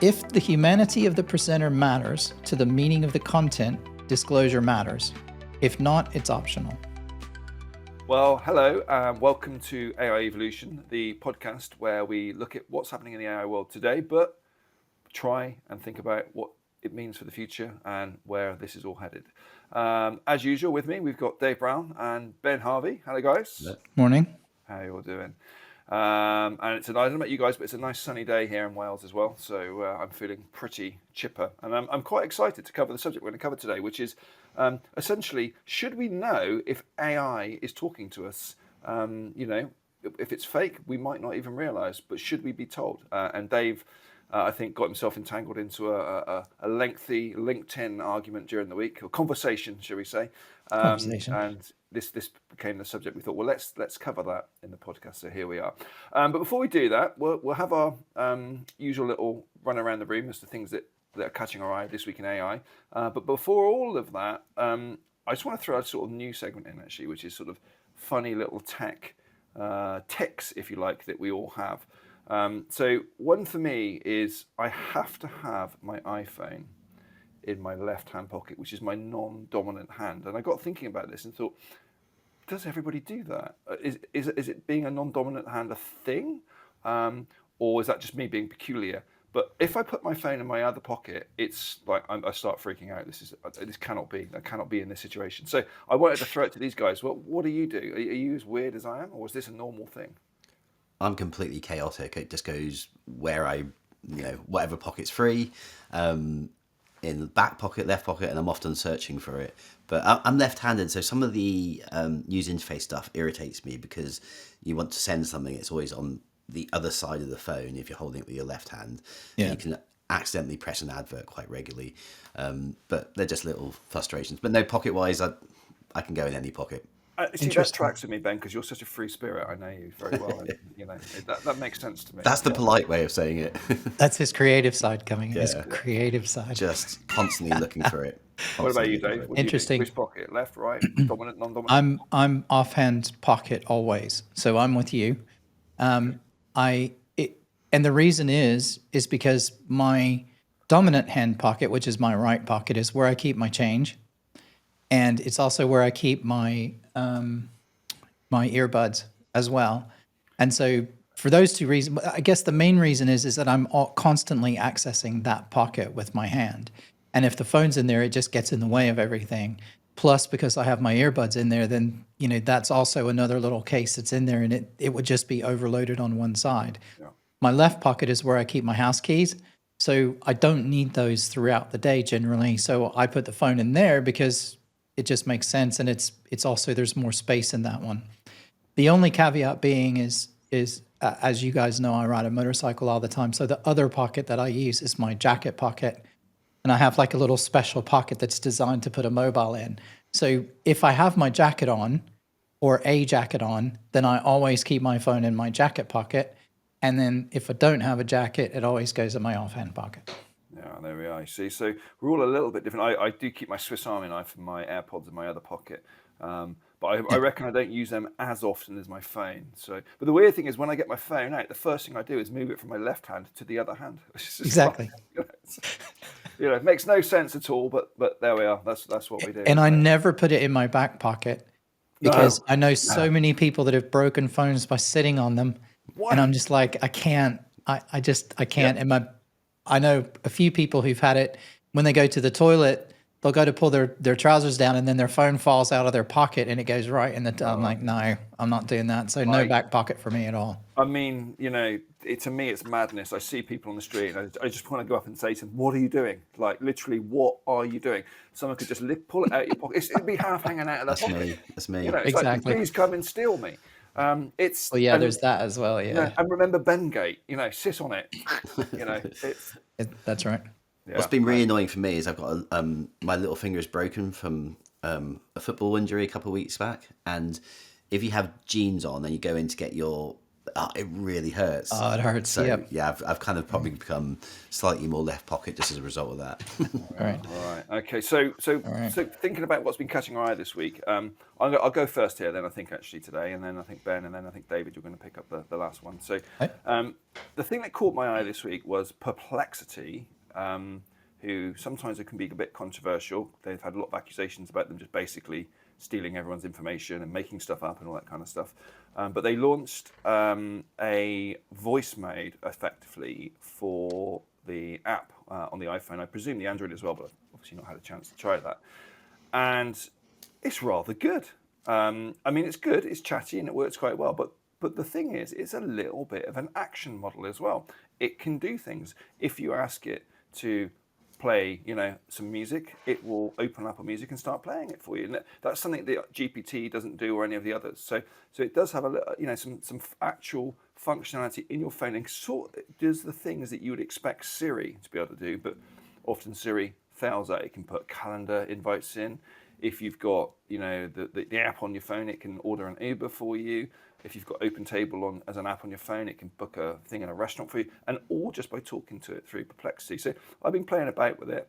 If the humanity of the presenter matters to the meaning of the content, disclosure matters. If not, it's optional. Well, hello, and welcome to AI Evolution, the podcast where we look at what's happening in the AI world today, but try and think about what it means for the future and where this is all headed. As usual, with me, we've got Dave Brown and Ben Harvey. Hello, guys. Morning. How are you all doing? And I don't know about you guys, but it's a nice sunny day here in Wales as well. So I'm feeling pretty chipper. And I'm quite excited to cover the subject we're going to cover today, which is essentially, should we know if AI is talking to us? If it's fake, we might not even realize, but should we be told? And Dave, I think, got himself entangled into a lengthy LinkedIn argument during the week, or conversation, shall we say. And this became the subject. We thought, well, let's cover that in the podcast. So here we are. But before we do that, we'll have our usual little run around the room as to things that are catching our eye this week in AI. But before all of that, I just want to throw a sort of new segment in, actually, which is sort of funny little tics, if you like, that we all have. So one for me is I have to have my iPhone in my left-hand pocket, which is my non-dominant hand. And I got thinking about this and thought, does everybody do that? Is it being a non-dominant hand a thing? Or is that just me being peculiar? But if I put my phone in my other pocket, it's like I start freaking out. This cannot be. I cannot be in this situation. So I wanted to throw it to these guys. Well, what do you do? Are you as weird as I am, or is this a normal thing? I'm completely chaotic. It just goes where whatever pocket's free, in the back pocket, left pocket, and I'm often searching for it. But I'm left-handed, so some of the user interface stuff irritates me because you want to send something, it's always on the other side of the phone if you're holding it with your left hand. Yeah. You can accidentally press an advert quite regularly. But they're just little frustrations. But no, pocket-wise, I can go in any pocket. See, that tracks with me, Ben, because you're such a free spirit. I know you very well, and that makes sense to me. That's the polite way of saying it. That's his creative side coming in. His creative side. Just constantly looking for it. What about you, Dave? Interesting. Which pocket? Left, right, dominant, non-dominant? I'm offhand pocket always, so I'm with you. And the reason is because my dominant hand pocket, which is my right pocket, is where I keep my change. And it's also where I keep my my earbuds as well. And so for those two reasons, I guess the main reason is that I'm constantly accessing that pocket with my hand. And if the phone's in there, it just gets in the way of everything. Plus, because I have my earbuds in there, then that's also another little case that's in there, and it would just be overloaded on one side. Yeah. My left pocket is where I keep my house keys. So I don't need those throughout the day generally. So I put the phone in there because it just makes sense, and it's also there's more space in that one. The only caveat being is as you guys know, I ride a motorcycle all the time. So the other pocket that I use is my jacket pocket, and I have like a little special pocket that's designed to put a mobile in. So if I have my jacket on or a jacket on, then I always keep my phone in my jacket pocket, and then if I don't have a jacket, it always goes in my offhand pocket. Yeah, there we are. You see, so we're all a little bit different. I do keep my Swiss Army knife and my AirPods in my other pocket, but I reckon I don't use them as often as my phone. So, but the weird thing is, when I get my phone out, the first thing I do is move it from my left hand to the other hand. Exactly. It makes no sense at all. But there we are. That's what we do. And I never put it in my back pocket because I know so many people that have broken phones by sitting on them, and I'm just like, I can't. I can't. And I know a few people who've had it when they go to the toilet, they'll go to pull their trousers down and then their phone falls out of their pocket and it goes right in the I'm like, no, I'm not doing that. So no back pocket for me at all. I mean, to me, it's madness. I see people on the street and I just want to go up and say to them, what are you doing? Like, literally, what are you doing? Someone could just pull it out of your pocket. It'd be half hanging out of their pocket. That's me. It's exactly. Like, please come and steal me. There's that as well. Yeah. And remember Bengate, sit on it. That's right. Yeah. What's been really annoying for me is I've got my little finger is broken from a football injury a couple of weeks back, and if you have jeans on and you go in to get your it really hurts. Oh, it hurts. So Yep. yeah, I've kind of probably become slightly more left pocket just as a result of that. All right. All right. Okay. So right. thinking about what's been catching our eye this week, I'll go first here. Then I think actually today, and then I think Ben, and then I think David, you're going to pick up the last one. So the thing that caught my eye this week was Perplexity, who sometimes it can be a bit controversial. They've had a lot of accusations about them just basically stealing everyone's information and making stuff up and all that kind of stuff. But they launched a voice mode effectively for the app on the iPhone. I presume the Android as well, but I've obviously not had a chance to try that. And it's rather good. I mean, it's good, it's chatty, and it works quite well. But the thing is, it's a little bit of an action model as well. It can do things. If you ask it to play, some music, it will open up a music and start playing it for you. And that's something that GPT doesn't do or any of the others. So it does have some actual functionality in your phone and sort of does the things that you would expect Siri to be able to do, but often Siri fails at. It can put calendar invites in. If you've got, the app on your phone, it can order an Uber for you. If you've got OpenTable on as an app on your phone, it can book a thing in a restaurant for you, and all just by talking to it through Perplexity. So I've been playing about with it,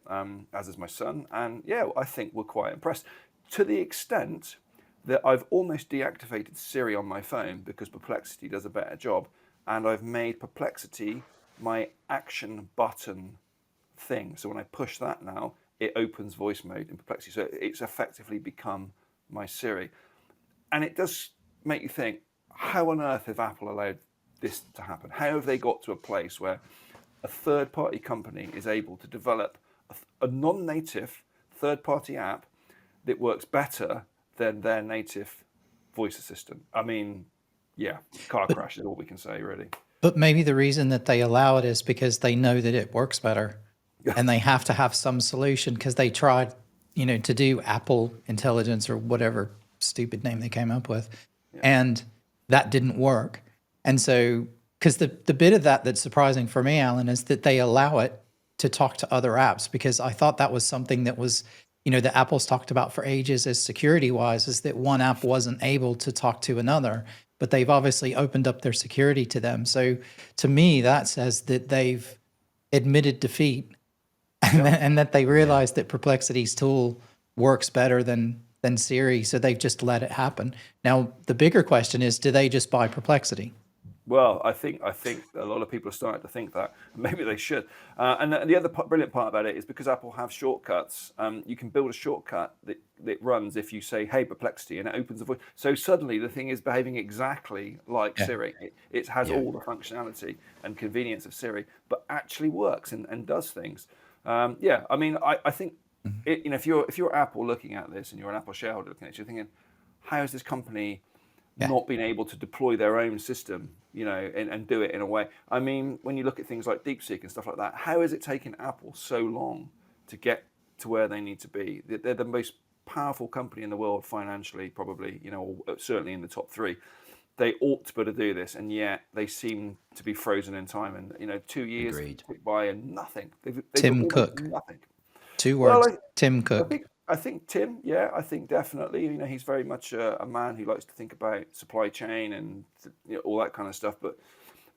as is my son, and yeah, I think we're quite impressed. To the extent that I've almost deactivated Siri on my phone because Perplexity does a better job, and I've made Perplexity my action button thing. So when I push that now, it opens voice mode in Perplexity. So it's effectively become my Siri. And it does make you think, how on earth have Apple allowed this to happen? How have they got to a place where a third-party company is able to develop a non-native third-party app that works better than their native voice assistant? I mean, yeah, car crash is all we can say, really. But maybe the reason that they allow it is because they know that it works better, and they have to have some solution because they tried, to do Apple Intelligence or whatever stupid name they came up with, and that didn't work. And so, because the bit of that that's surprising for me, Alan, is that they allow it to talk to other apps, because I thought that was something that was, that Apple's talked about for ages as security wise, is that one app wasn't able to talk to another, but they've obviously opened up their security to them. So to me, that says that they've admitted defeat and that they realized that Perplexity's tool works better than Siri, so they've just let it happen. Now, the bigger question is, do they just buy Perplexity? Well, I think a lot of people are starting to think that. Maybe they should. And the other brilliant part about it is because Apple have shortcuts, you can build a shortcut that runs if you say, hey, Perplexity, and it opens the voice. So suddenly the thing is behaving exactly like Siri. It has all the functionality and convenience of Siri, but actually works and does things. I mean, I think, if you're Apple looking at this and you're an Apple shareholder looking at it, you're thinking, how is this company not been able to deploy their own system, and do it in a way? I mean, when you look at things like DeepSeek and stuff like that, how has it taken Apple so long to get to where they need to be? They're the most powerful company in the world financially, probably, or certainly in the top three. They ought to be able to do this, and yet they seem to be frozen in time. And 2 years went by and nothing. They've Tim Cook. Nothing. 2 words. Tim Cook. I think Tim, I think definitely. He's very much a man who likes to think about supply chain and all that kind of stuff. But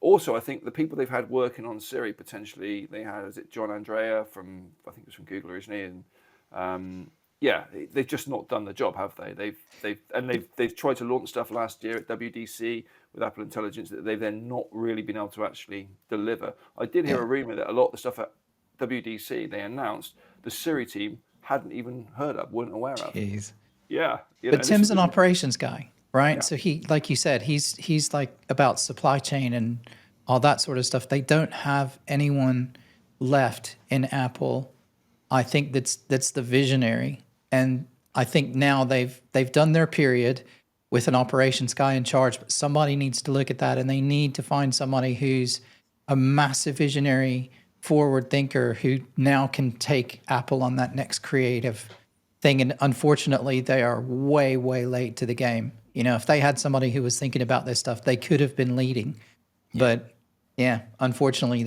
also, I think the people they've had working on Siri potentially, they had, is it John Andrea from, I think it was from Google originally, and they've just not done the job, have they? They've tried to launch stuff last year at WDC with Apple Intelligence that they've then not really been able to actually deliver. I did hear a rumor that a lot of the stuff at WDC they announced, the Siri team hadn't even heard of, weren't aware of. Jeez. Yeah. But Tim's an operations guy, right? Yeah. So he, like you said, he's like about supply chain and all that sort of stuff. They don't have anyone left in Apple, I think, that's the visionary. And I think now they've done their period with an operations guy in charge, but somebody needs to look at that, and they need to find somebody who's a massive visionary, forward thinker who now can take Apple on that next creative thing. And unfortunately, they are way, way late to the game. If they had somebody who was thinking about this stuff, they could have been leading. But unfortunately,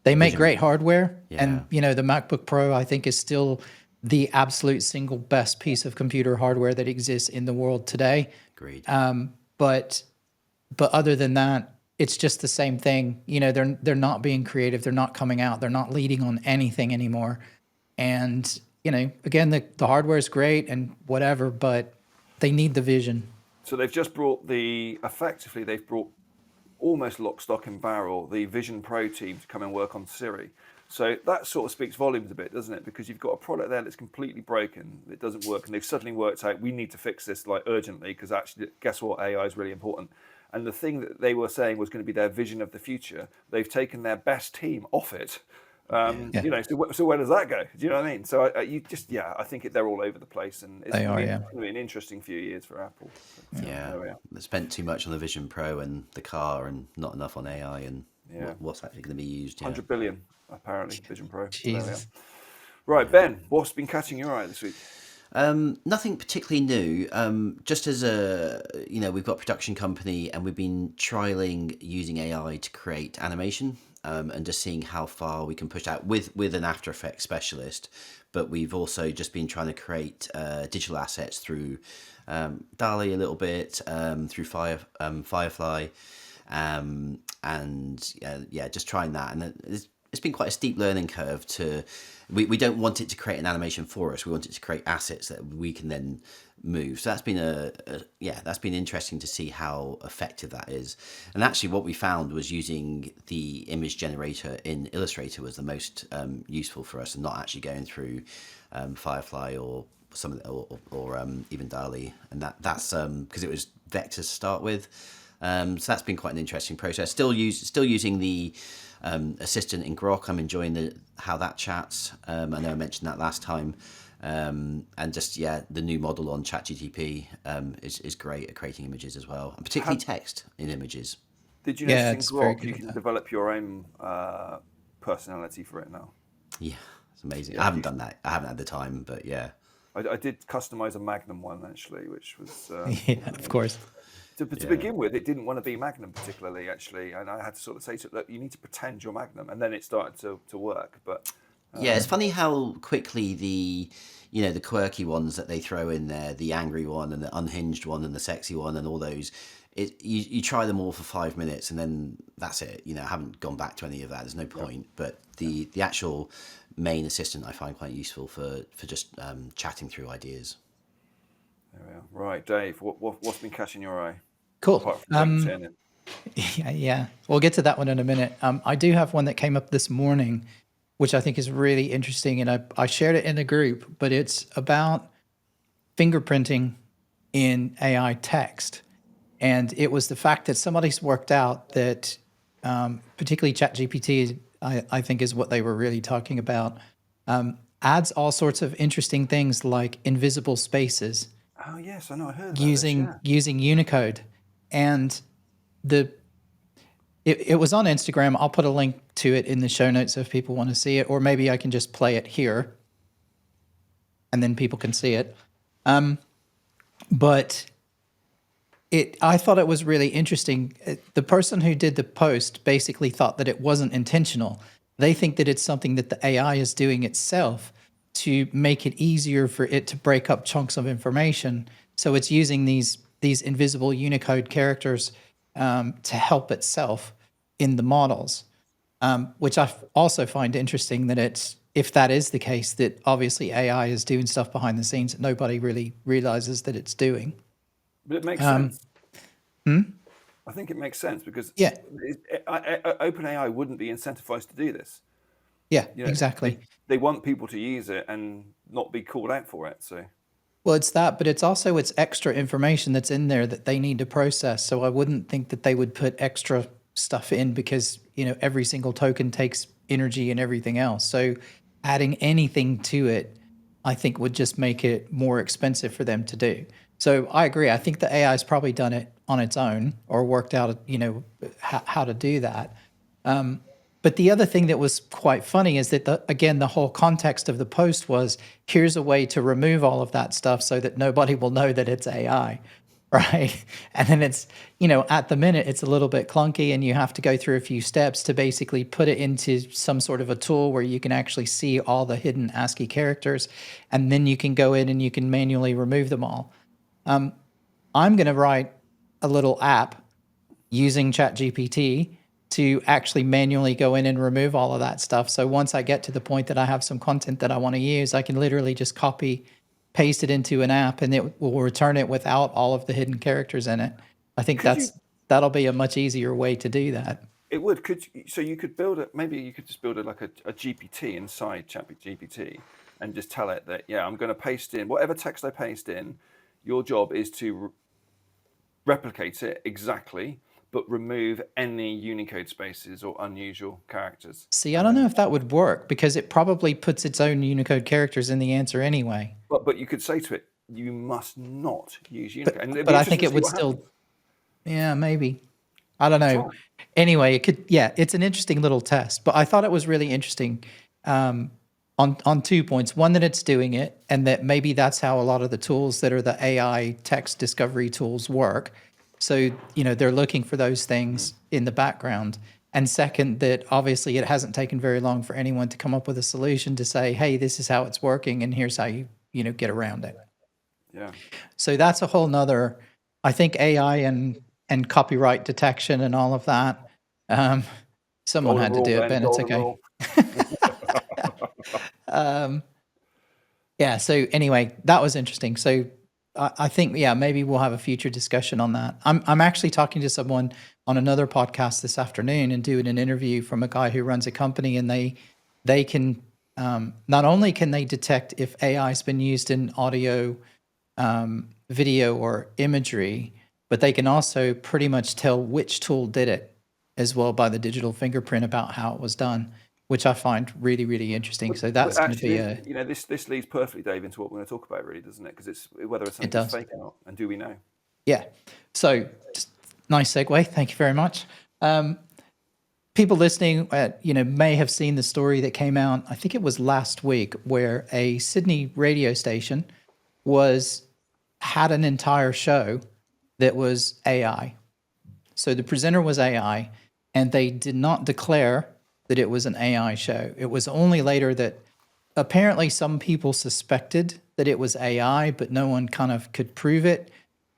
they make great hardware. And, the MacBook Pro, I think, is still the absolute single best piece of computer hardware that exists in the world today. Agreed. But other than that, it's just the same thing. You know, they're not being creative. They're not coming out. They're not leading on anything anymore. And you know, again, the hardware is great and whatever, but they need the vision. So they've just brought effectively they've brought almost lock, stock and barrel the Vision Pro team to come and work on Siri. So that sort of speaks volumes a bit, doesn't it? Because you've got a product there that's completely broken, it doesn't work, and they've suddenly worked out we need to fix this like urgently because actually, guess what? AI is really important. And the thing that they were saying was going to be their vision of the future, they've taken their best team off it. Yeah. You know, so where does that go? Do you know what I mean? So I think they're all over the place, and it's They are, going yeah. to be an interesting few years for Apple. So, Yeah, there we are. they spent too much on the Vision Pro and the car, and not enough on AI and Yeah. what's actually going to be used. Yeah. 100 billion apparently Vision Pro. So there we are. Jesus. Right, Ben, what's been catching your eye this week? Nothing particularly new. Just as we've got a production company and we've been trialing using AI to create animation, and just seeing how far we can push out with an After Effects specialist. But we've also just been trying to create digital assets through DALL-E a little bit, through Firefly, and just trying that. And it's been quite a steep learning curve we don't want it to create an animation for us. We want it to create assets that we can then move. So that's been that's been interesting to see how effective that is. And actually what we found was using the image generator in Illustrator was the most useful for us, and not actually going through Firefly or some of or even DALL-E. And that's because it was vectors to start with. So that's been quite an interesting process. Still using the assistant in Grok. I'm enjoying how that chats. I know I mentioned that last time. And just the new model on ChatGPT is great at creating images as well, and particularly text in images. Did you Yeah, notice it's in very Grok good you at can that. develop your own personality for it now? Yeah, it's amazing. Yeah, I haven't done that. I haven't had the time, but yeah. I did customize a Magnum one actually, which was Yeah, of course. to begin with, it didn't want to be Magnum particularly actually, and I had to sort of say to it, look, you need to pretend you're Magnum, and then it started to work. But Yeah, it's funny how quickly the quirky ones that they throw in there, the angry one and the unhinged one and the sexy one and all those, you try them all for 5 minutes and then that's it. I haven't gone back to any of that. There's no point. But the actual main assistant I find quite useful for just chatting through ideas. there we are. Right, Dave, what's been catching your eye Cool. apart from LinkedIn? Yeah. We'll get to that one in a minute. I do have one that came up this morning, which I think is really interesting, and I shared it in the group, but it's about fingerprinting in AI text. And it was the fact that somebody's worked out that, particularly ChatGPT, I think is what they were really talking about, adds all sorts of interesting things like invisible spaces Oh yes, I know. I heard about this. Yeah. using Unicode. And it was on Instagram. I'll put a link to it in the show notes if people want to see it, or maybe I can just play it here and then people can see it. But I thought it was really interesting. The person who did the post basically thought that it wasn't intentional. They think that it's something that the AI is doing itself to make it easier for it to break up chunks of information. So it's using these invisible Unicode characters to help itself in the models, which I also find interesting that if that is the case, that obviously AI is doing stuff behind the scenes that nobody really realizes that it's doing. But it makes sense. I think it makes sense because Yeah. OpenAI wouldn't be incentivized to do this. Yeah, You know, exactly. They want people to use it and not be called out for it. So Well, it's that, but it's also it's extra information that's in there that they need to process. So I wouldn't think that they would put extra stuff in because, every single token takes energy and everything else. So adding anything to it, I think would just make it more expensive for them to do. So I agree. I think the AI has probably done it on its own or worked out, how to do that. But the other thing that was quite funny is that, the whole context of the post was, here's a way to remove all of that stuff so that nobody will know that it's AI, right? And then it's, at the minute, it's a little bit clunky and you have to go through a few steps to basically put it into some sort of a tool where you can actually see all the hidden ASCII characters. And then you can go in and you can manually remove them all. I'm going to write a little app using ChatGPT to actually manually go in and remove all of that stuff. So once I get to the point that I have some content that I want to use, I can literally just copy, paste it into an app, and it will return it without all of the hidden characters in it. I think Could you? that'll be a much easier way to do that. It would. So you could build it. Maybe you could just build it like a GPT inside ChatGPT, and just tell it that, yeah, I'm going to paste in whatever text I paste in. Your job is to replicate it exactly, but remove any Unicode spaces or unusual characters. See, I don't know if that would work because it probably puts its own Unicode characters in the answer anyway. But you could say to it, you must not use Unicode. And it'd But be I think interesting to it see would what happens. still, yeah, maybe. I don't know. Try. Anyway, it could, yeah, it's an interesting little test, but I thought it was really interesting on 2 points. One, that it's doing it, and that maybe that's how a lot of the tools that are the AI text discovery tools work. So, they're looking for those things in the background. And second, that obviously it hasn't taken very long for anyone to come up with a solution to say, hey, this is how it's working, and here's how you get around it. Yeah. So that's a whole nother, I think AI and copyright detection and all of that. Someone Golden had to rule, do it, Ben. Ben. It's Golden okay. rule. Yeah. So anyway, that was interesting. So I think, yeah, maybe we'll have a future discussion on that. I'm actually talking to someone on another podcast this afternoon and doing an interview from a guy who runs a company, and they can not only can they detect if AI has been used in audio, video, or imagery, but they can also pretty much tell which tool did it as well by the digital fingerprint about how it was done, which I find really, really interesting. So that's going to be Actually, this leads perfectly, Dave, into what we're going to talk about, really, doesn't it? Because it's whether it's something does. fake or not, and do we know? Yeah. So just nice segue. Thank you very much. People listening, may have seen the story that came out, I think it was last week, where a Sydney radio station had an entire show that was AI. So the presenter was AI, and they did not declare that it was an AI show. It was only later that apparently some people suspected that it was AI, but no one kind of could prove it.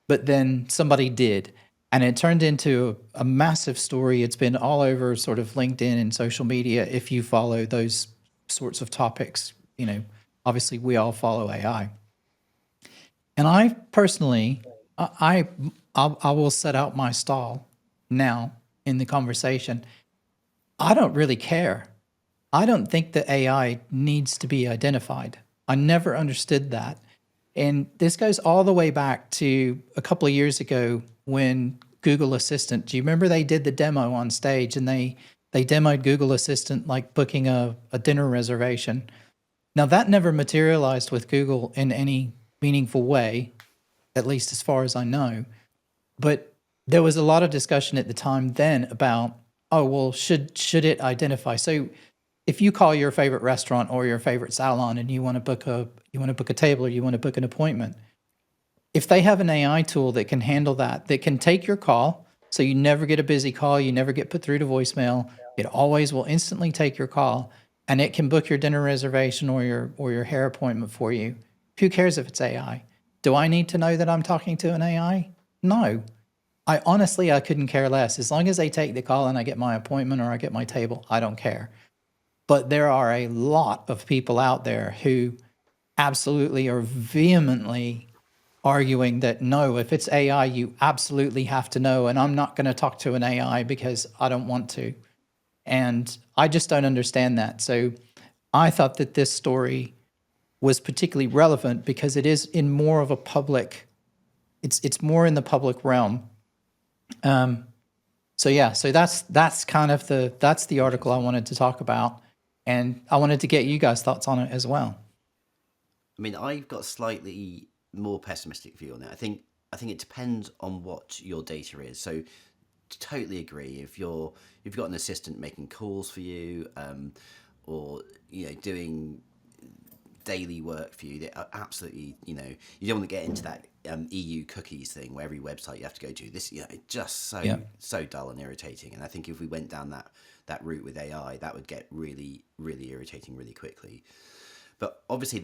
But then somebody did. And it turned into a massive story. It's been all over sort of LinkedIn and social media. If you follow those sorts of topics, obviously we all follow AI. And I personally, I will set out my stall now in the conversation. I don't really care. I don't think that AI needs to be identified. I never understood that. And this goes all the way back to a couple of years ago when Google Assistant, do you remember they did the demo on stage, and they demoed Google Assistant like booking a dinner reservation. Now that never materialized with Google in any meaningful way, at least as far as I know. But there was a lot of discussion at the time then about, oh, well, should it identify? So if you call your favorite restaurant or your favorite salon and you want to book a table or you want to book an appointment, if they have an AI tool that can handle that can take your call, so you never get a busy call, you never get put through to voicemail, it always will instantly take your call, and it can book your dinner reservation or your hair appointment for you. Who cares if it's AI? Do I need to know that I'm talking to an AI? No. I honestly couldn't care less. As long as they take the call and I get my appointment or I get my table, I don't care. But there are a lot of people out there who absolutely are vehemently arguing that no, if it's AI, you absolutely have to know, and I'm not going to talk to an AI because I don't want to. And I just don't understand that. So I thought that this story was particularly relevant because it is in more of a public, it's more in the public realm. So that's kind of that's the article I wanted to talk about, and I wanted to get you guys' thoughts on it as well. I mean, I've got a slightly more pessimistic view on it. I think it depends on what your data is. So, totally agree. If you've got an assistant making calls for you, or doing daily work for you, that absolutely, you don't want to get into that EU cookies thing where every website you have to go to. This, it's just so dull and irritating. And I think if we went down that route with AI, that would get really, really irritating really quickly. But obviously,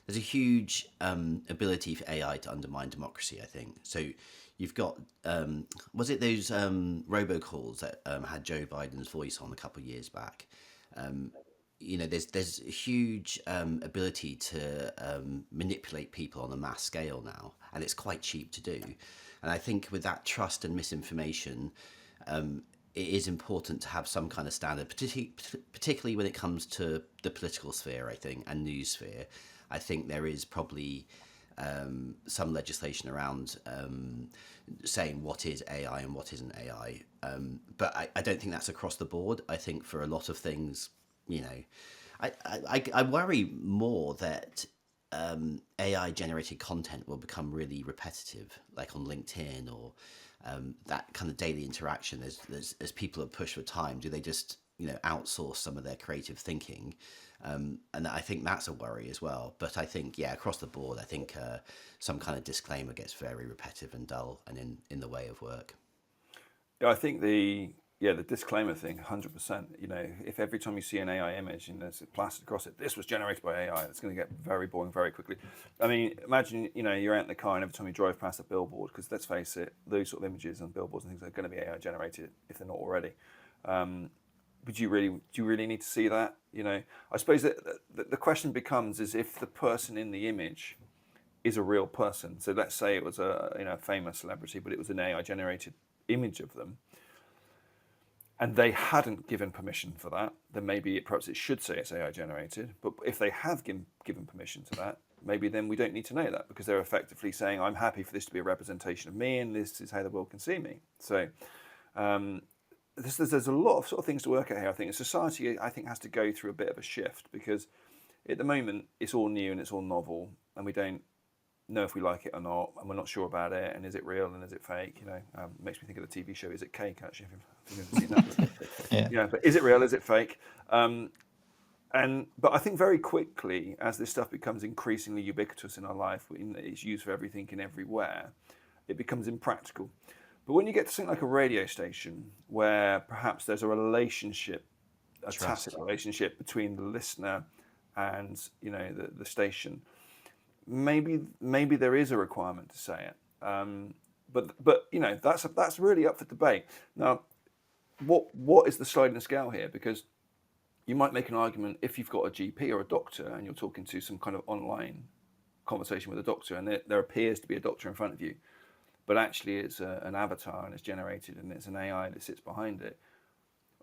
there's a huge ability for AI to undermine democracy, I think. So you've got, was it those robocalls that had Joe Biden's voice on a couple of years back? There's a huge ability to manipulate people on a mass scale now, and it's quite cheap to do. And I think with that trust and misinformation, it is important to have some kind of standard, particularly when it comes to the political sphere, I think, and news sphere. I think there is probably some legislation around saying what is AI and what isn't AI. But I don't think that's across the board. I think for a lot of things, I worry more that AI generated content will become really repetitive, like on LinkedIn or that kind of daily interaction. As people are pushed for time, do they just outsource some of their creative thinking? And I think that's a worry as well. But I think, across the board, I think some kind of disclaimer gets very repetitive and dull and in the way of work. Yeah, I think the disclaimer thing, 100%. If every time you see an AI image and there's plastered across it, this was generated by AI, it's going to get very boring very quickly. I mean, imagine you're out in the car and every time you drive past a billboard, because let's face it, those sort of images on billboards and things are going to be AI generated if they're not already. But do you really need to see that? I suppose that the question becomes is if the person in the image is a real person. So let's say it was a famous celebrity, but it was an AI generated image of them, and they hadn't given permission for that, then maybe perhaps it should say it's AI generated. But if they have given permission to that, maybe then we don't need to know that, because they're effectively saying, I'm happy for this to be a representation of me, and this is how the world can see me. So there's a lot of sort of things to work out here. I think society, has to go through a bit of a shift, because at the moment it's all new and it's all novel, and we don't know if we like it or not, and we're not sure about it, and is it real and is it fake? Makes me think of the TV show Is It Cake, actually, if you've ever seen that. Yeah. But is it real, is it fake? But I think very quickly, as this stuff becomes increasingly ubiquitous in our life, it's used for everything and everywhere, it becomes impractical. But when you get to something like a radio station, where perhaps there's a relationship, a tacit relationship between the listener and the station, maybe there is a requirement to say it. But that's really up for debate. Now, what is the sliding scale here? Because you might make an argument if you've got a GP or a doctor and you're talking to some kind of online conversation with a doctor, and there appears to be a doctor in front of you, but actually it's an avatar and it's generated and it's an AI that sits behind it.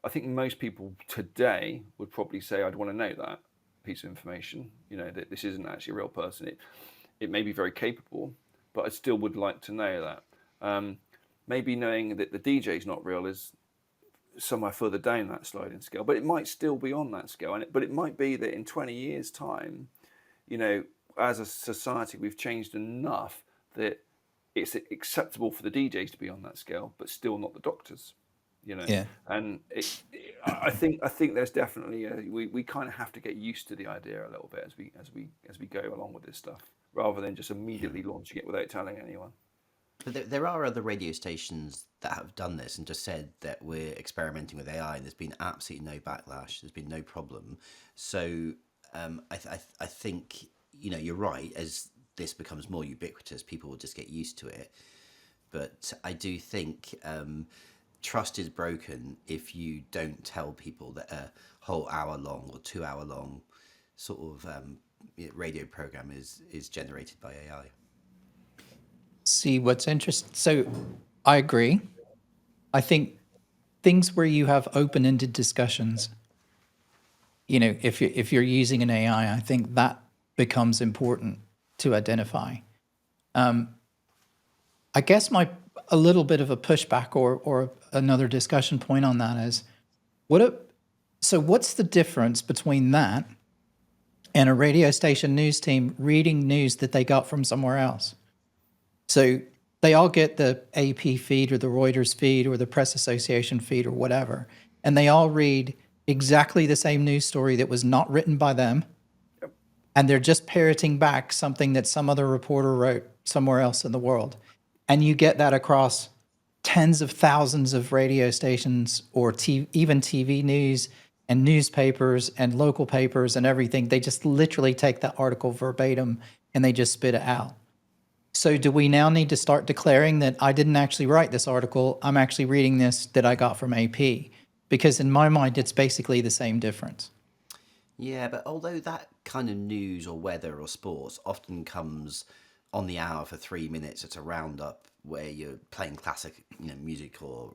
I think most people today would probably say, I'd want to know that piece of information, that this isn't actually a real person. It may be very capable, but I still would like to know that. Maybe knowing that the DJ is not real is somewhere further down that sliding scale, but it might still be on that scale. But it might be that in 20 years' time, as a society, we've changed enough that it's acceptable for the DJs to be on that scale, but still not the doctors. Yeah. And I think there's definitely we kind of have to get used to the idea a little bit as we go along with this stuff, rather than just immediately launching it without telling anyone. But there are other radio stations that have done this and just said that we're experimenting with AI, and there's been absolutely no backlash. There's been no problem. So I think you're right. As this becomes more ubiquitous, people will just get used to it. But I do think trust is broken if you don't tell people that a whole hour long or 2 hour long sort of radio program is generated by AI. See, what's interesting. So I agree. I think things where you have open-ended discussions, if you're using an AI, I think that becomes important to identify. I guess a little bit of a pushback or another discussion point on that is, what's the difference between that and a radio station news team reading news that they got from somewhere else? So they all get the AP feed or the Reuters feed or the Press Association feed or whatever, and they all read exactly the same news story that was not written by them, and they're just parroting back something that some other reporter wrote somewhere else in the world. And you get that across tens of thousands of radio stations or even TV news and newspapers and local papers and everything, they just literally take that article verbatim and they just spit it out. So do we now need to start declaring that I didn't actually write this article, I'm actually reading this that I got from AP? Because in my mind, it's basically the same difference. Yeah, but although that kind of news or weather or sports often comes on the hour for 3 minutes, it's a roundup where you're playing classic, music, or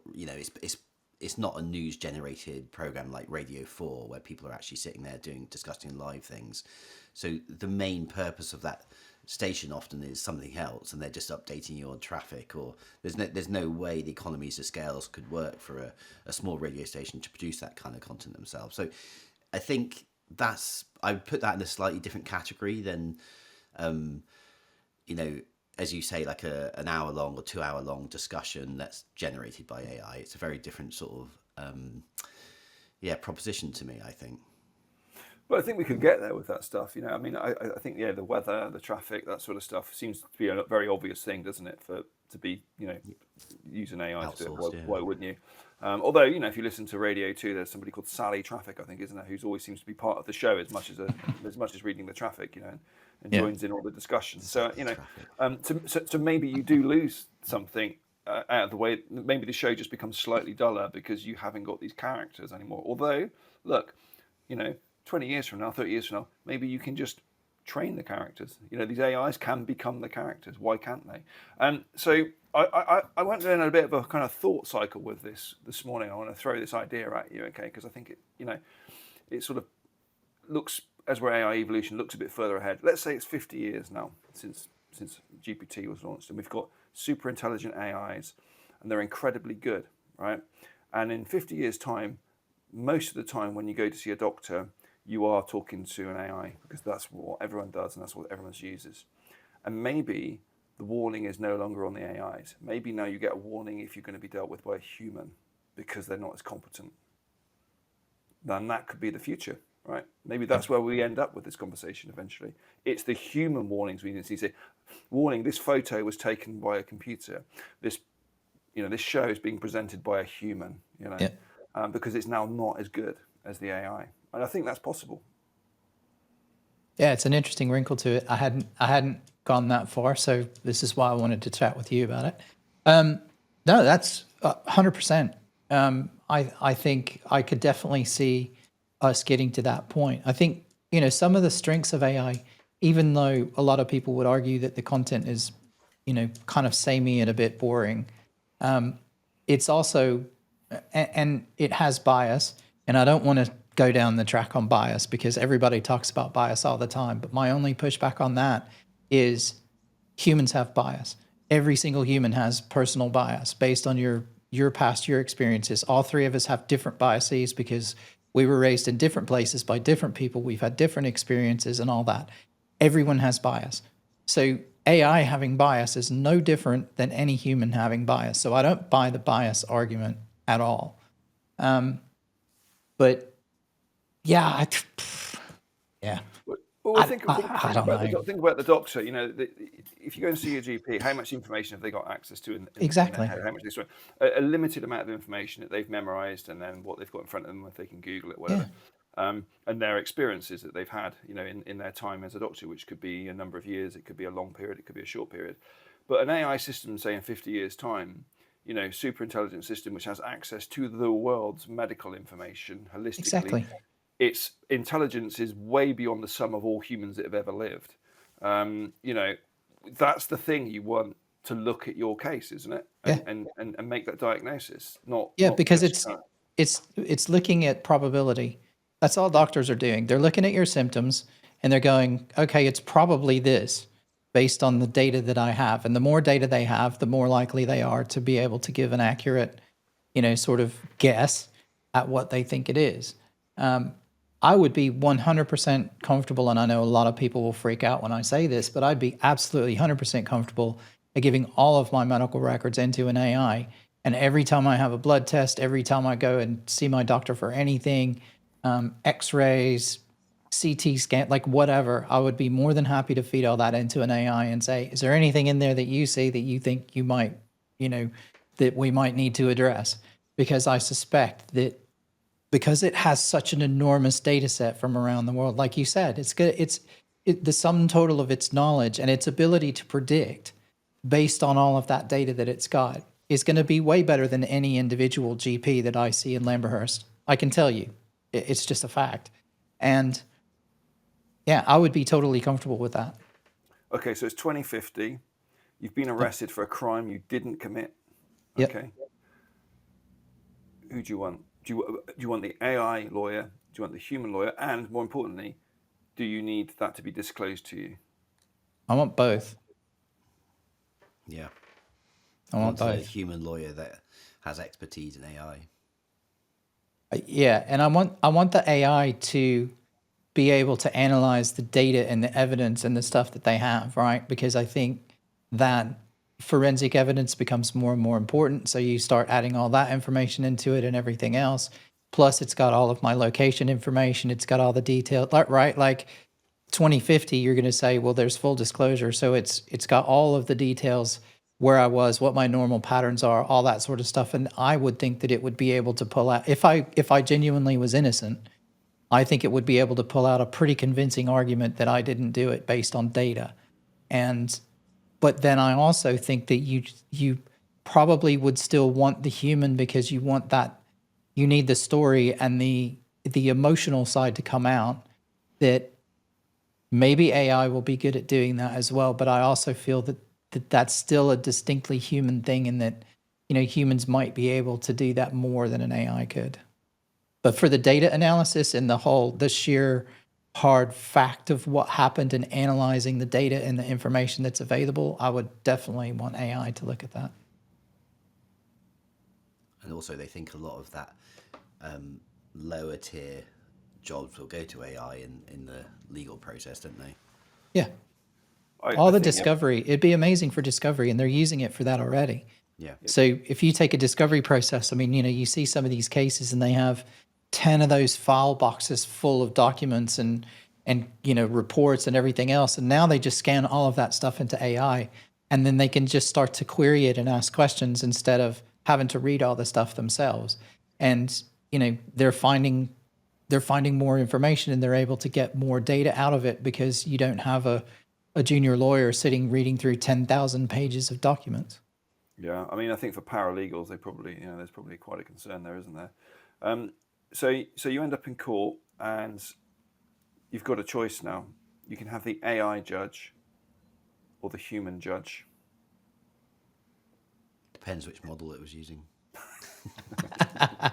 it's not a news generated program like Radio 4 where people are actually sitting there discussing live things. So the main purpose of that station often is something else, and they're just updating you on traffic, or there's no way the economies of scales could work for a small radio station to produce that kind of content themselves. So I think I would put that in a slightly different category than as you say, like an hour long or 2 hour long discussion that's generated by AI. It's a very different sort of proposition to me, I think. But I think we could get there with that stuff. I mean, I think the weather, the traffic, that sort of stuff seems to be a very obvious thing, doesn't it? To be using AI to do it. Why wouldn't you? Although if you listen to Radio 2, there's somebody called Sally Traffic, I think, isn't there, who's always seems to be part of the show as much as reading the traffic, and joins in all the discussion. So so maybe you do lose something out of the way. Maybe the show just becomes slightly duller because you haven't got these characters anymore. Although, look, 20 years from now, 30 years from now, maybe you can just train the characters. These AIs can become the characters. Why can't they? And so I went in a bit of a kind of thought cycle with this morning. I want to throw this idea at you, okay? Because I think it sort of looks, as where AI evolution looks a bit further ahead. Let's say it's 50 years now since GPT was launched, and we've got super intelligent AIs, and they're incredibly good, right? And in 50 years' time, most of the time when you go to see a doctor, you are talking to an AI, because that's what everyone does and that's what everyone uses. And maybe the warning is no longer on the AIs. Maybe now you get a warning if you're going to be dealt with by a human because they're not as competent. Then that could be the future, right? Maybe that's where we end up with this conversation eventually. It's the human warnings we need to see. Warning, this photo was taken by a computer. This show is being presented by a human, because it's now not as good as the AI. And I think that's possible. Yeah, it's an interesting wrinkle to it. I hadn't gone that far, so this is why I wanted to chat with you about it. No, that's 100%. I think I could definitely see us getting to that point. I think some of the strengths of AI, even though a lot of people would argue that the content is kind of samey and a bit boring, it's also and it has bias, and I don't want to go down the track on bias because everybody talks about bias all the time. But my only pushback on that is humans have bias. Every single human has personal bias based on your past, your experiences. All three of us have different biases because we were raised in different places by different people. We've had different experiences and all that. Everyone has bias. So AI having bias is no different than any human having bias. So I don't buy the bias argument at all. But yeah, yeah. Well, think about the doctor. If you go and see your GP, how much information have they got access to in Exactly. their head? How much they store? A limited amount of information that they've memorized, and then what they've got in front of them, if they can Google it, whatever. And their experiences that they've had, in their time as a doctor, which could be a number of years, it could be a long period, it could be a short period. But an AI system, say in 50 years' time, super intelligent system which has access to the world's medical information holistically. Exactly. Its intelligence is way beyond the sum of all humans that have ever lived. That's the thing you want to look at your case, isn't it? And make that diagnosis. Because it's looking at probability. That's all doctors are doing. They're looking at your symptoms and they're going, okay, it's probably this based on the data that I have. And the more data they have, the more likely they are to be able to give an accurate, sort of guess at what they think it is. I would be 100% comfortable, and I know a lot of people will freak out when I say this, but I'd be absolutely 100% comfortable at giving all of my medical records into an AI. And every time I have a blood test, every time I go and see my doctor for anything, x-rays, CT scan, like whatever, I would be more than happy to feed all that into an AI and say, is there anything in there that you see that you think you might, that we might need to address? Because I suspect that because it has such an enormous data set from around the world. Like you said, it's good. The sum total of its knowledge and its ability to predict based on all of that data that it's got is going to be way better than any individual GP that I see in Lamberhurst. I can tell you, it's just a fact. And yeah, I would be totally comfortable with that. Okay, so it's 2050. You've been arrested for a crime you didn't commit. Yep. Okay. Who do you want? Do you want the AI lawyer? Do you want the human lawyer? And more importantly, do you need that to be disclosed to you? I want both. Yeah. I want a both. human lawyer that has expertise in AI. Yeah, and I want the AI to be able to analyze the data and the evidence and the stuff that they have, right? Because I think that forensic evidence becomes more and more important. So you start adding all that information into it and everything else. Plus, it's got all of my location information. It's got all the detail, right? Like 2050, you're going to say, well, there's full disclosure. So it's got all of the details, where I was, what my normal patterns are, all that sort of stuff. And I would think that it would be able to pull out, if I genuinely was innocent, I think it would be able to pull out a pretty convincing argument that I didn't do it based on data. But then I also think that you probably would still want the human, because you want that, you need the story and the emotional side to come out. That maybe AI will be good at doing that as well, but I also feel that that's still a distinctly human thing, and that humans might be able to do that more than an AI could. But for the data analysis and the sheer hard fact of what happened and analyzing the data and the information that's available, I would definitely want AI to look at that. And also, they think a lot of that lower tier jobs will go to AI in the legal process, don't they? Yeah. All the discovery, it'd be amazing for discovery, and they're using it for that already. Yeah. So if you take a discovery process, I mean, you see some of these cases and they have 10 of those file boxes full of documents and reports and everything else. And now they just scan all of that stuff into AI, and then they can just start to query it and ask questions instead of having to read all the stuff themselves. And, they're finding more information, and they're able to get more data out of it, because you don't have a junior lawyer sitting reading through 10,000 pages of documents. Yeah, I mean, I think for paralegals, they probably, there's probably quite a concern there, isn't there? So you end up in court, and you've got a choice now. You can have the AI judge or the human judge. Depends which model it was using.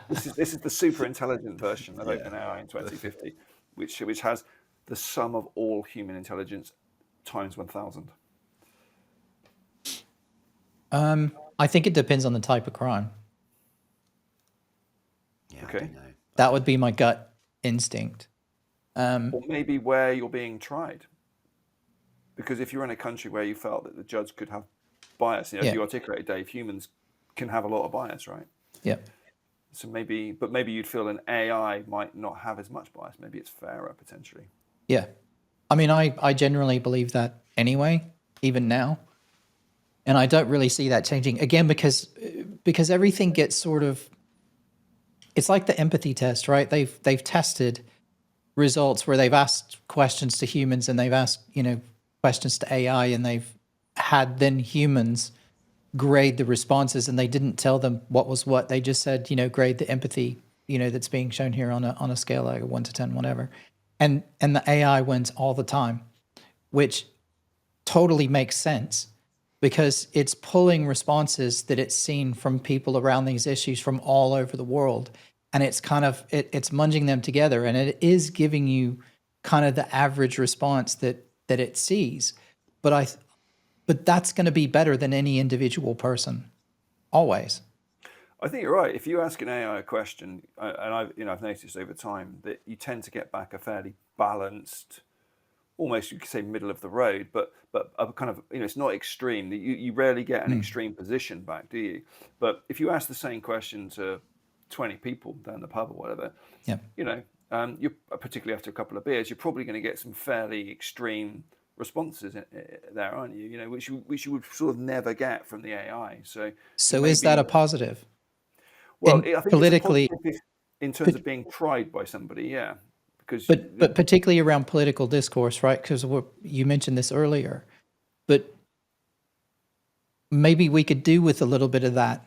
This is the super intelligent version of OpenAI in 2050, which has the sum of all human intelligence times 1,000. I think it depends on the type of crime. Yeah, Okay. I don't know. That would be my gut instinct. Or maybe where you're being tried. Because if you're in a country where you felt that the judge could have bias, as you articulated, Dave, humans can have a lot of bias, right? Yeah. So maybe you'd feel an AI might not have as much bias. Maybe it's fairer potentially. Yeah. I mean, I generally believe that anyway, even now. And I don't really see that changing, again, because everything gets sort of, it's like the empathy test, right? They've tested results where they've asked questions to humans, and they've asked, questions to AI, and they've had then humans grade the responses, and they didn't tell them what was what. They just said, grade the empathy, that's being shown here on a scale like 1 to 10, whatever. And the AI wins all the time, which totally makes sense, because it's pulling responses that it's seen from people around these issues from all over the world. And it's kind of, it's munging them together, and it is giving you kind of the average response that it sees. But that's going to be better than any individual person, always. I think you're right. If you ask an AI a question, and I've noticed over time that you tend to get back a fairly balanced, almost you could say middle of the road, but a kind of, it's not extreme. You rarely get an extreme position back, do you? But if you ask the same question to 20 people down the pub or whatever, you particularly after a couple of beers, you're probably going to get some fairly extreme responses there, aren't you? Which you would sort of never get from the AI. So is that a positive? Well, I think politically, in terms of being tried by somebody, yeah, because But particularly around political discourse, right? Because you mentioned this earlier, but maybe we could do with a little bit of that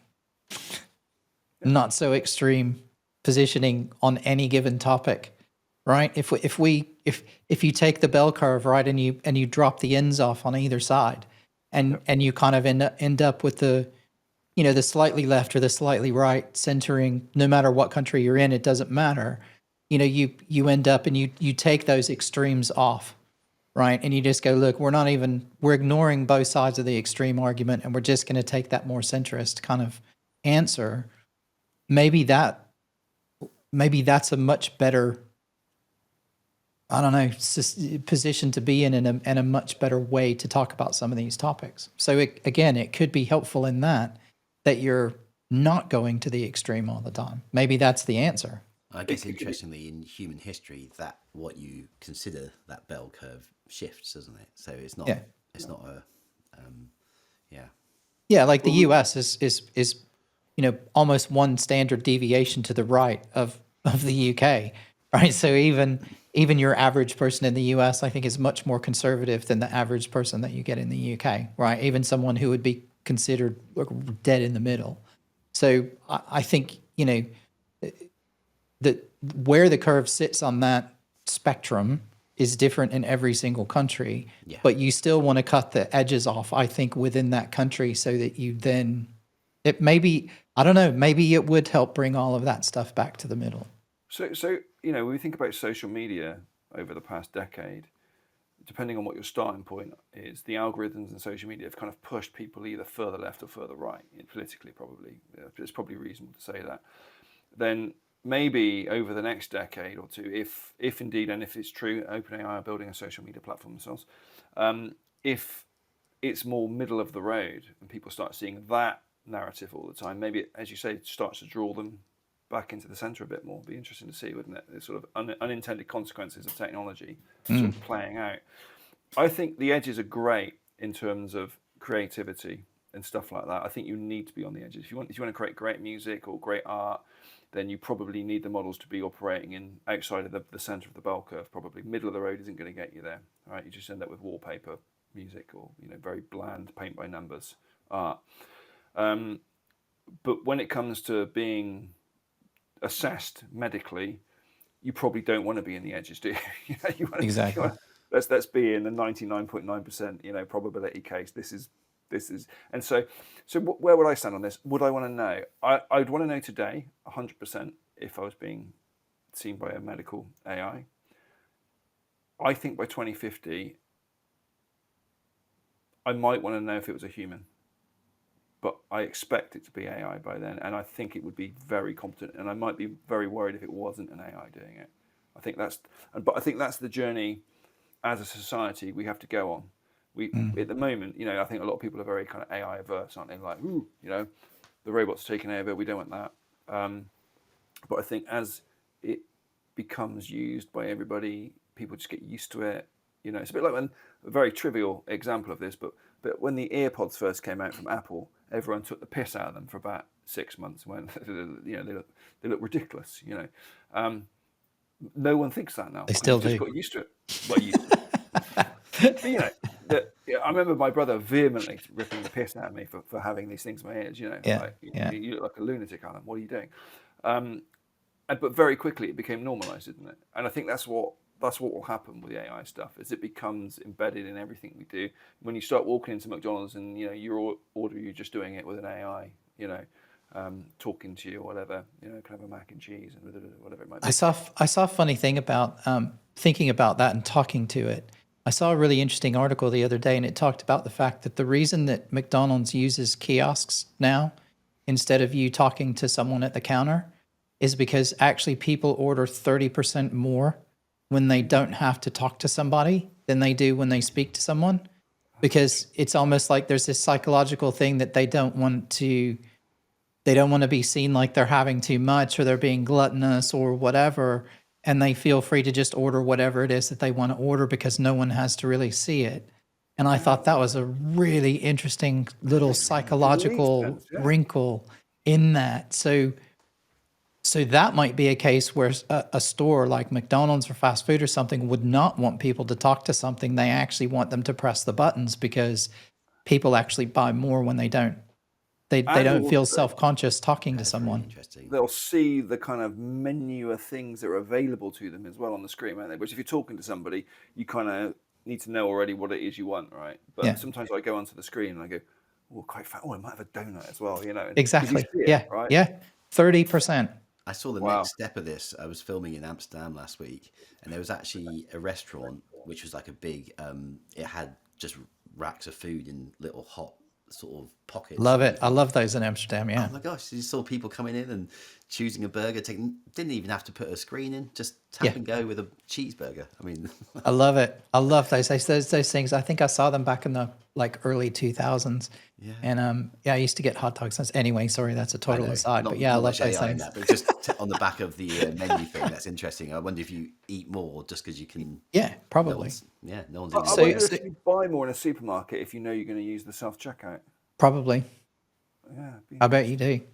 not so extreme positioning on any given topic, right? If you take the bell curve, right, and you drop the ends off on either side, and you kind of end up with the the slightly left or the slightly right centering, no matter what country you're in, it doesn't matter. You end up and you take those extremes off, right? And you just go, look, we're ignoring both sides of the extreme argument, and we're just going to take that more centrist kind of answer. Maybe that's a much better, I don't know, position to be in, and a much better way to talk about some of these topics. So it could be helpful in that you're not going to the extreme all the time. Maybe that's the answer. I guess interestingly, in human history, that what you consider that bell curve shifts, doesn't it? So it's not a Yeah, like the U.S. is almost one standard deviation to the right of the U.K., right? So even your average person in the U.S., I think, is much more conservative than the average person that you get in the U.K., right? Even someone who would be considered dead in the middle. So I think that where the curve sits on that spectrum is different in every single country, but you still want to cut the edges off, I think, within that country, so that you then, it maybe, I don't know, maybe it would help bring all of that stuff back to the middle. So when we think about social media over the past decade, depending on what your starting point is, the algorithms in social media have kind of pushed people either further left or further right, politically probably. It's probably reasonable to say that. Then maybe over the next decade or two, if indeed, and if it's true, OpenAI are building a social media platform themselves, if it's more middle of the road and people start seeing that narrative all the time, maybe it, as you say, starts to draw them back into the center a bit more. It'd be interesting to see, wouldn't it? The sort of unintended consequences of technology sort of playing out. I think the edges are great in terms of creativity and stuff like that. I think you need to be on the edges. If you want to create great music or great art, then you probably need the models to be operating in outside of the center of the bell curve. Probably middle of the road isn't going to get you there. Right? You just end up with wallpaper music or very bland paint by numbers art. But when it comes to being assessed medically, you probably don't want to be in the edges, do you? Exactly. Let's be in the 99.9% probability case. This is, and so where would I stand on this? Would I want to know? I'd want to know today 100% if I was being seen by a medical AI. I think by 2050, I might want to know if it was a human, but I expect it to be AI by then, and I think it would be very competent, and I might be very worried if it wasn't an AI doing it. But I think that's the journey as a society we have to go on. At the moment, I think a lot of people are very kind of AI averse, aren't they? Like, the robots are taking over, we don't want that. But I think as it becomes used by everybody, people just get used to it. It's a bit like a very trivial example of this, but when the AirPods first came out from Apple, everyone took the piss out of them for about 6 months when they look ridiculous. No one thinks that now. They still do. Just got used to it. Well, but, I remember my brother vehemently ripping the piss out of me for having these things in my ears. You look like a lunatic, Alan. What are you doing? But very quickly it became normalized, didn't it? And I think that's what will happen with the AI stuff, is it becomes embedded in everything we do. When you start walking into McDonald's and your order, you're just doing it with an AI, talking to you or whatever, kind of a mac and cheese and whatever it might be. I saw a funny thing about thinking about that and talking to it. I saw a really interesting article the other day, and it talked about the fact that the reason that McDonald's uses kiosks now instead of you talking to someone at the counter is because actually people order 30% more when they don't have to talk to somebody than they do when they speak to someone, because it's almost like there's this psychological thing that they don't want to be seen like they're having too much or they're being gluttonous or whatever, and they feel free to just order whatever it is that they want to order because no one has to really see it. And I thought that was a really interesting little psychological wrinkle in that. So So that might be a case where a store like McDonald's or fast food or something would not want people to talk to something. They actually want them to press the buttons because people actually buy more when they don't. They And don't feel also, self-conscious talking to That's really someone. interesting. they'll see the kind of menu of things that are available to them as well on the screen, won't they? Which if you're talking to somebody, you kind of need to know already what it is you want, right? But Yeah, sometimes I go onto the screen and I go, oh, quite fat. Oh, I might have a donut as well, because you exactly. see it, Yeah, right? yeah. 30%. I saw the Wow. next step of this. I was filming in Amsterdam last week, and there was actually a restaurant which was like a big. It had just racks of food in little hot sort of pockets, Love so you it. I can. love those in Amsterdam. Oh Yeah. my gosh! You saw people coming in and choosing a burger. Didn't even have to put a screen in. Just Yeah. tap and go with a cheeseburger. I mean, I love it. I love those things. I think I saw them back in the like early 2000s. yeah. And yeah, I used to get hot dogs. Anyway, sorry, that's a I total know, aside. But not yeah, I not love much those AI in things. that, but just on the back of the menu thing. That's interesting. I wonder if you eat more just because you can. Yeah, No probably. one's no one's I eating So, wonder burger. so if you buy more in a supermarket if you know you're going to use the self checkout. probably. Yeah, it'd be I bet you interesting. do.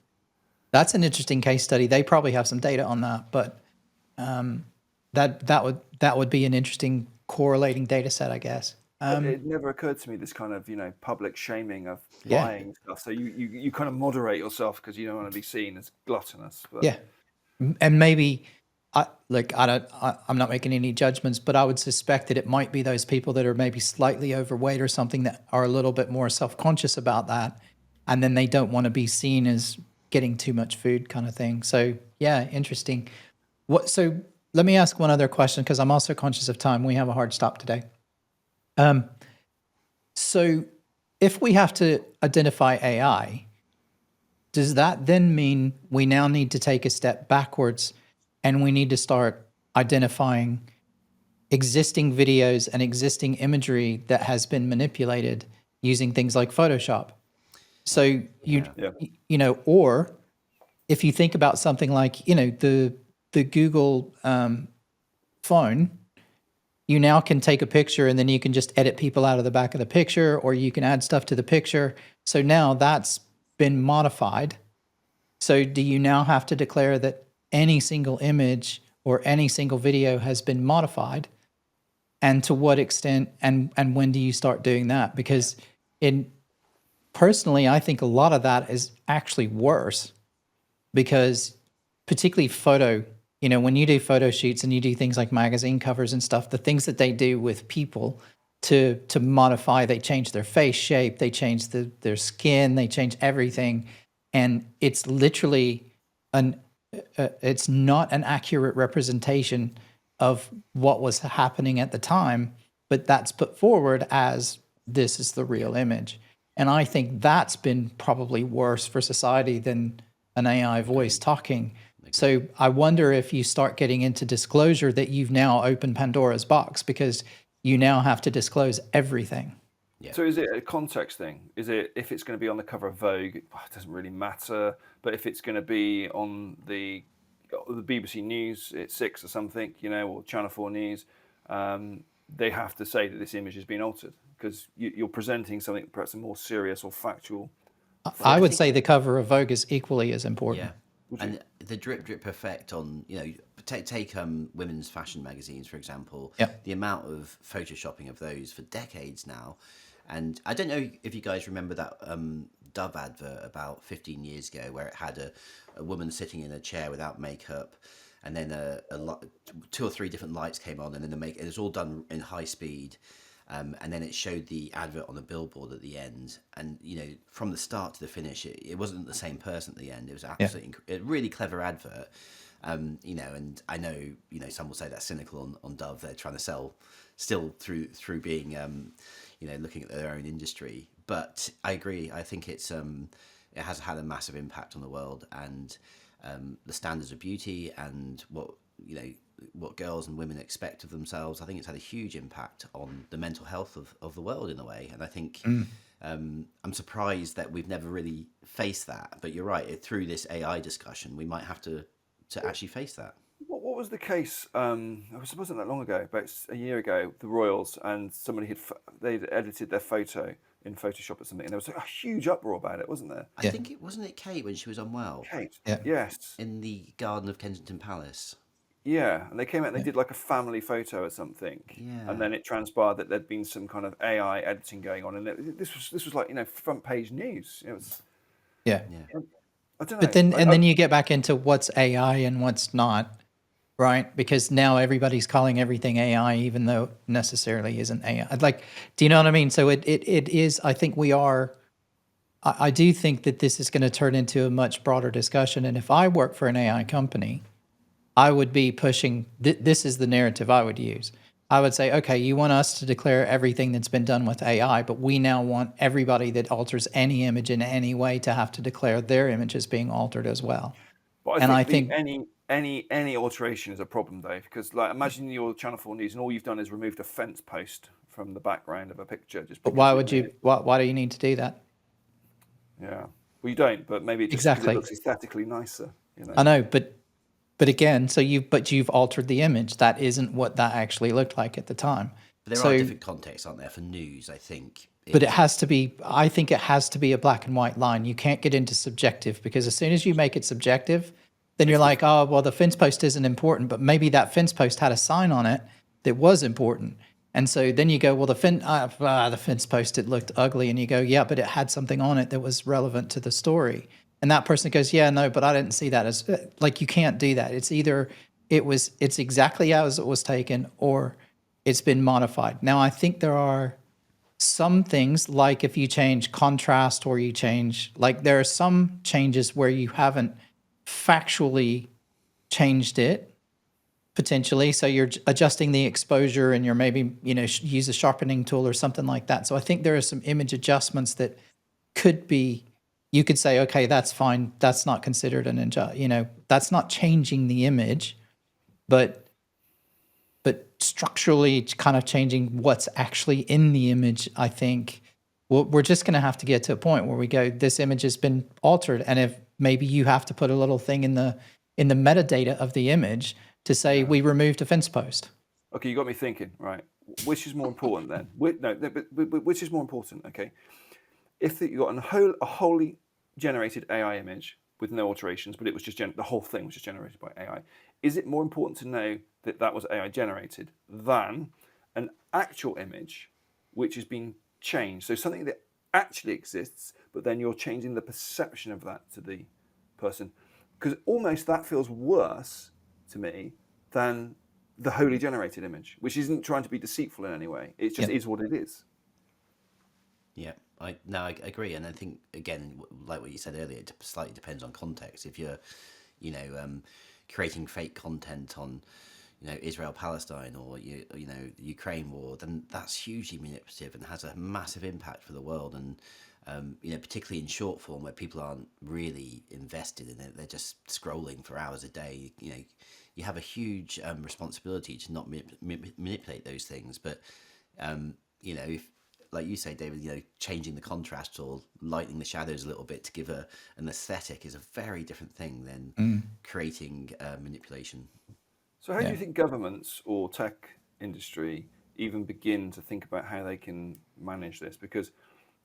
That's an interesting case study. They probably have some data on that, but that would be an interesting correlating data set, I guess. It never occurred to me this kind of public shaming of Yeah, buying stuff. So you kind of moderate yourself because you don't want to be seen as gluttonous. But yeah. And maybe I'm not making any judgments, but I would suspect that it might be those people that are maybe slightly overweight or something that are a little bit more self-conscious about that, and then they don't want to be seen as getting too much food kind of thing. So yeah, interesting. So let me ask one other question because I'm also conscious of time. We have a hard stop today. So if we have to identify AI, does that then mean we now need to take a step backwards and we need to start identifying existing videos and existing imagery that has been manipulated using things like Photoshop? So Yeah. yeah, or if you think about something like the Google phone, you now can take a picture and then you can just edit people out of the back of the picture, or you can add stuff to the picture. So now that's been modified. So do you now have to declare that any single image or any single video has been modified? And to what extent and when do you start doing that? Because in personally, I think a lot of that is actually worse because particularly photo, when you do photo shoots and you do things like magazine covers and stuff, the things that they do with people to modify, they change their face shape, they change their skin, they change everything, and it's literally an it's not an accurate representation of what was happening at the time, but that's put forward as this is the real image. And I think that's been probably worse for society than an AI voice talking. So I wonder if you start getting into disclosure that you've now opened Pandora's box because you now have to disclose everything. Yeah. So is it a context thing? Is it if it's going to be on the cover of Vogue, it doesn't really matter. But if it's going to be on the BBC News at 6 or something, or Channel 4 News, they have to say that this image has been altered because you're presenting something perhaps more serious or factual. I would say the cover of Vogue is equally as important. Yeah, and the drip effect on take women's fashion magazines for example. Yeah. The amount of photoshopping of those for decades now, and I don't know if you guys remember that Dove advert about 15 years ago where it had a woman sitting in a chair without makeup, and then two or three different lights came on, and then it was all done in high speed. And then it showed the advert on the billboard at the end, and from the start to the finish, it wasn't the same person at the end. It was absolutely a really clever advert, and I know some will say that's cynical on Dove. They're trying to sell still through being looking at their own industry. But I agree. I think it has had a massive impact on the world and the standards of beauty and what girls and women expect of themselves. I think it's had a huge impact on the mental health of the world in a way. And I think I'm surprised that we've never really faced that. But you're right, through this AI discussion, we might have to actually face that. What was the case? It wasn't that long ago, but it's a year ago. The Royals and somebody they'd edited their photo in Photoshop or something, and there was a huge uproar about it, wasn't there? I Yeah. think it wasn't it Kate when she was unwell Kate. Yeah. Yes. in the garden of Kensington Palace. Yeah, and they came out and they Yeah. did like a family photo or something, Yeah. and then it transpired that there'd been some kind of AI editing going on, and this was like front page news. It was Yeah. Yeah. I don't But know. then you get back into what's AI and what's not, right? Because now everybody's calling everything AI, even though it necessarily isn't AI. Like, do you know what I mean? So it is. I think we are. I do think that this is going to turn into a much broader discussion. And if I work for an AI company, I would be pushing. This is the narrative I would use. I would say, okay, you want us to declare everything that's been done with AI, but we now want everybody that alters any image in any way to have to declare their image as being altered as well. But I And I think the think, any alteration is a problem though, because like imagine you're Channel 4 News and all you've done is removed a fence post from the background of a picture just but because why it would made you? it. Why do you need to do that? Yeah. Well, you don't, but maybe it just because it Exactly. looks aesthetically nicer, I know, but again, so you've altered the image. That isn't what that actually looked like at the time. But there are So, different contexts, aren't there? For news, I think but it it's has to be. I think it has to be a black and white line. You can't get into subjective because as soon as you make it subjective, then you're It's like, different. oh, well, the fence post isn't important, but maybe that fence post had a sign on it that was important. And so then you go, well, the fence post, it looked ugly. And you go, yeah, but it had something on it that was relevant to the story. And that person goes, yeah, no, but I didn't see that as like, you can't do that. It's either it's exactly as it was taken or it's been modified. Now, I think there are some things like if you change contrast or you change, like there are some changes where you haven't factually changed it potentially. So you're adjusting the exposure and you're maybe, use a sharpening tool or something like that. So I think there are some image adjustments that could be, you could say, okay, that's fine. That's not considered an adjust, that's not changing the image, but structurally it's kind of changing what's actually in the image. I think we're just going to have to get to a point where we go, this image has been altered, and if maybe you have to put a little thing in the metadata of the image to say we removed a fence post. Okay, you got me thinking, right? Which is more important then? But which is more important? Okay, if you got a wholly generated AI image with no alterations, but it was just the whole thing was just generated by AI, is it more important to know that that was AI generated than an actual image which has been changed? So something that actually exists, but then you're changing the perception of that to the person, because almost that feels worse to me than the wholly generated image, which isn't trying to be deceitful in any way. It just Yep. is what it is. Yeah, I agree, and I think again, like what you said earlier, it slightly depends on context. If you're, creating fake content on, Israel Palestine or the Ukraine war, then that's hugely manipulative and has a massive impact for the world. And particularly in short form where people aren't really invested in it, they're just scrolling for hours a day. You have a huge responsibility to not manipulate those things, but if, like you say, David, changing the contrast or lightening the shadows a little bit to give an aesthetic is a very different thing than creating manipulation. So how do Yeah. you think governments or tech industry even begin to think about how they can manage this? Because,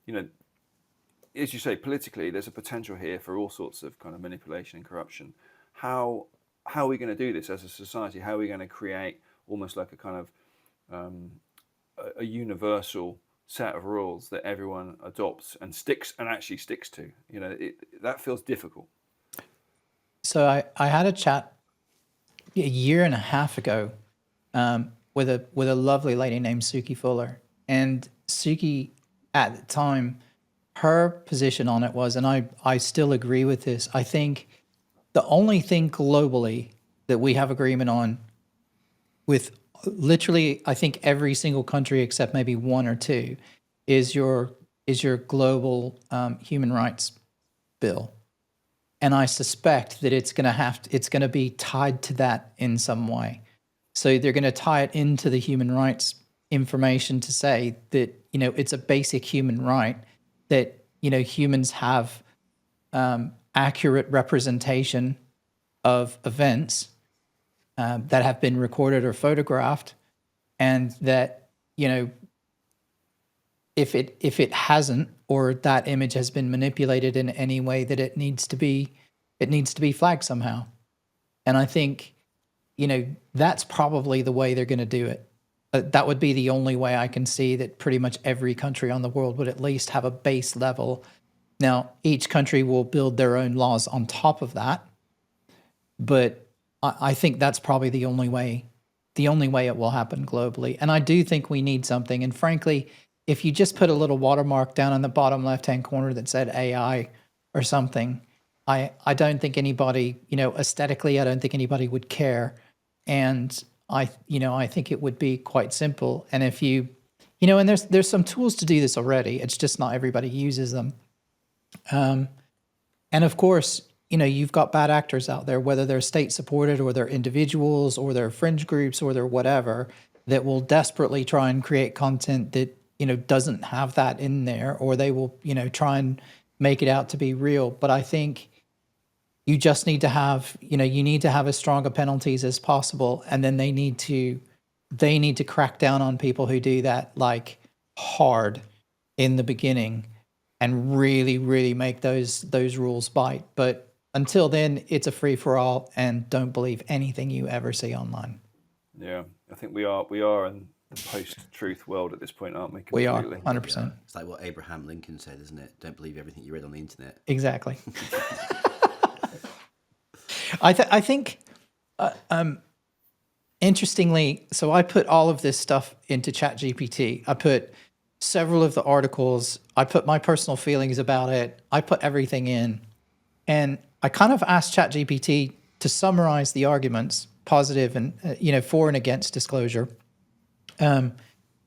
as you say, politically, there's a potential here for all sorts of kind of manipulation and corruption. How are we going to do this as a society? How are we going to create almost like a kind of a universal set of rules that everyone adopts and actually sticks to? That feels difficult. So I had a chat a year and a half ago with a lovely lady named Suki Fuller, and Suki at the time, her position on it was, and I still agree with this. I think the only thing globally that we have agreement on with literally, I think every single country except maybe one or two, is your global human rights bill. And I suspect that it's going to be tied to that in some way. So they're going to tie it into the human rights information to say that it's a basic human right that humans have accurate representation of events, that have been recorded or photographed, and that, you know, if it hasn't, or that image has been manipulated in any way, that it needs to be flagged somehow. And I think, you know, that's probably the way they're going to do it. That would be the only way I can see that pretty much every country on the world would at least have a base level. Now, each country will build their own laws on top of that, but I think that's probably the only way it will happen globally. And I do think we need something. And frankly, if you just put a little watermark down in the bottom left-hand corner that said AI or something, I don't think anybody, you know, aesthetically, I don't think anybody would care. And I think it would be quite simple. And if you know, and there's some tools to do this already. It's just not everybody uses them. And of course, you know, you've got bad actors out there, whether they're state supported or they're individuals or they're fringe groups or they're whatever, that will desperately try and create content that, you know, doesn't have that in there, or they will, you know, try and make it out to be real. But I think you just need to have, you know, you need to have as strong a penalties as possible, and then they need to crack down on people who do that, like, hard in the beginning, and really, really make those rules bite. But until then, it's a free for all, and don't believe anything you ever see online. Yeah, I think we are in the post-truth world at this point, aren't we? We are, Completely. 100%. It's like what Abraham Lincoln said, isn't it? Don't believe everything you read on the internet. Exactly. I think, interestingly, so I put all of this stuff into ChatGPT. I put several of the articles. I put my personal feelings about it. I put everything in. And I kind of asked ChatGPT to summarize the arguments, positive and, you know, for and against disclosure. I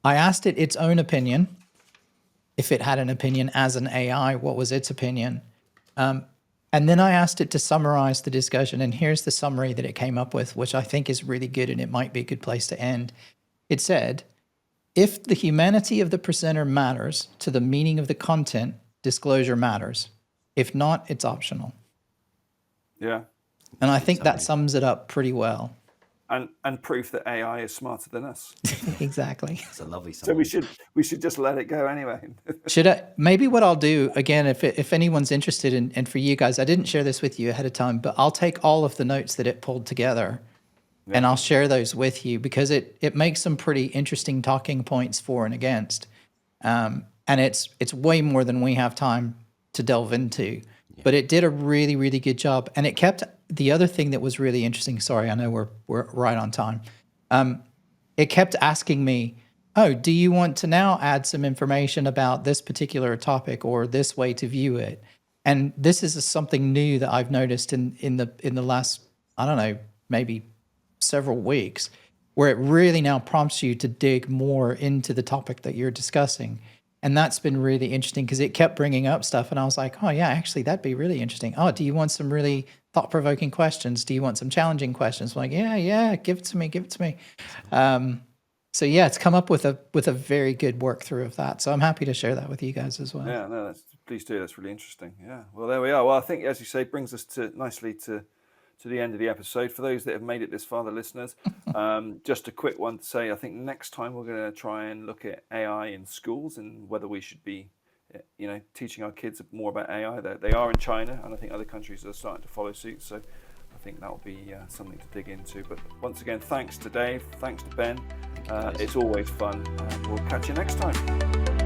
asked it its own opinion. If it had an opinion as an AI, what was its opinion? And then I asked it to summarize the discussion. And here's the summary that it came up with, which I think is really good, and it might be a good place to end. It said, if the humanity of the presenter matters to the meaning of the content, disclosure matters. If not, it's optional. Yeah. And I think that sums it up pretty well. And proof that AI is smarter than us. Exactly. It's a lovely So summary. we should just let it go anyway. Maybe what I'll do, again, if anyone's interested in, and for you guys, I didn't share this with you ahead of time, but I'll take all of the notes that it pulled together and I'll share those with you, because it makes some pretty interesting talking points for and against. And it's way more than we have time to delve into. But it did a really, really good job. And it kept, the other thing that was really interesting, sorry, I know we're right on time. It kept asking me, oh, do you want to now add some information about this particular topic or this way to view it? And this is something new that I've noticed in the last, I don't know, maybe several weeks, where it really now prompts you to dig more into the topic that you're discussing. And that's been really interesting, because it kept bringing up stuff. And I was like, oh, yeah, actually, that'd be really interesting. Oh, do you want some really thought-provoking questions? Do you want some challenging questions? I'm like, yeah, give it to me. So, yeah, it's come up with a very good work through of that. So I'm happy to share that with you guys as well. Yeah, no, please do. That's really interesting. Yeah. Well, there we are. Well, I think, as you say, brings us nicely to the end of the episode. For those that have made it this far, the listeners, just a quick one to say, I think next time we're going to try and look at AI in schools and whether we should be, you know, teaching our kids more about AI. They are in China, and I think other countries are starting to follow suit. So I think that'll be something to dig into. But once again, thanks to Dave, thanks to Ben. It's always fun. We'll catch you next time.